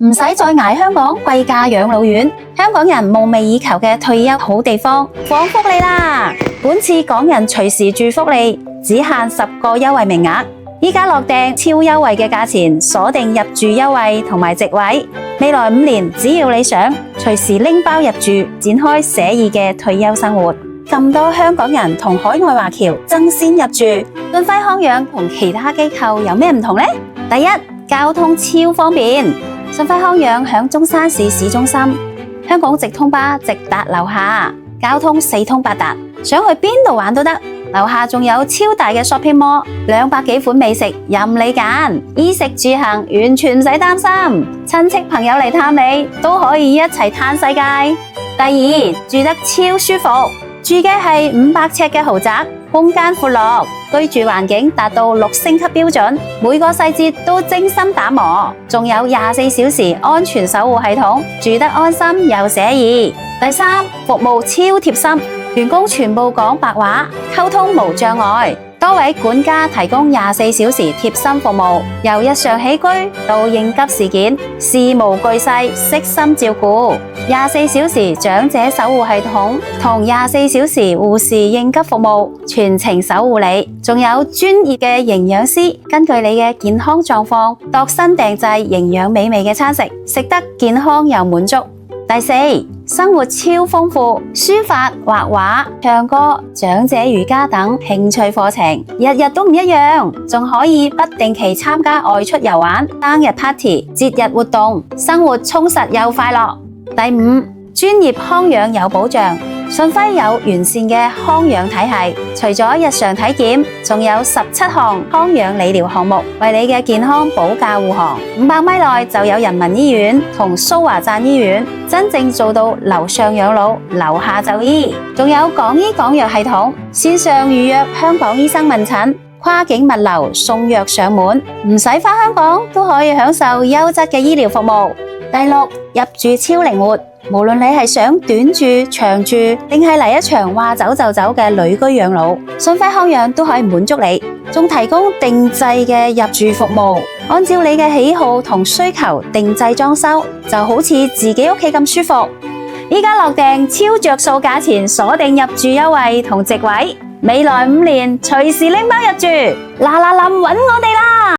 唔使再捱香港貴價養老院，香港人夢寐以求嘅退休好地方放福利啦！本次港人隨時住福利只限10個優惠名額，依家落訂超優惠嘅價錢，鎖定入住優惠同埋席位。未來5年，只要你想，隨時拎包入住，展開寫意嘅退休生活。咁多香港人同海外華僑爭先入住，信輝康養同其他機構有咩唔同呢？第一，交通超方便，信輝康養響中山市市中心，香港直通巴直達樓下，交通4通8達，想去邊度玩都得。樓下仲有超大嘅 shopping mall，200幾款美食任你揀，衣食住行完全唔使擔心。親戚朋友嚟探你都可以一齊嘆世界。第二，住得超舒服，住嘅係500尺嘅豪宅，空間闊落，居住環境達到6星級標準，每個細節都精心打磨，仲有24小時安全守護系統，住得安心又寫意。第三，服務超貼心，員工全部講白話，溝通無障礙，多位管家提供24小時貼心服務，由日常起居到應急事件，事無巨細悉心照顧，24小時長者守護系統同24小時護士應急服務，全程守護你，仲有專業嘅營養師根據你嘅健康狀況度身訂製營養美味嘅餐食，食得健康又滿足。第四，生活超豐富，書法、畫畫、唱歌、長者瑜伽等興趣課程，日日都唔一樣，仲可以不定期參加外出遊玩、生日 party、節日活動，生活充實又快樂。第五，專業康養有保障，信輝有完善嘅康養體系，除咗日常體檢，仲有17項康養理療項目，為你嘅健康保駕護航。500米內就有人民醫院同蘇華贊醫院，真正做到樓上養老，樓下就醫。仲有港醫港藥系統，線上預約香港醫生問診，跨境物流送藥上門，唔使返香港都可以享受優質嘅醫療服務。第六，入住超靈活，無論你係想短住、長住，定係嚟一場話走就走嘅旅居養老，信輝康養都可以滿足你，仲提供定制嘅入住服務，按照你嘅喜好同需求定制裝修，就好似自己屋企咁舒服。依家落訂超着數價錢，鎖定入住優惠同席位，未來5年隨時拎包入住，嗱臨搵我哋啦！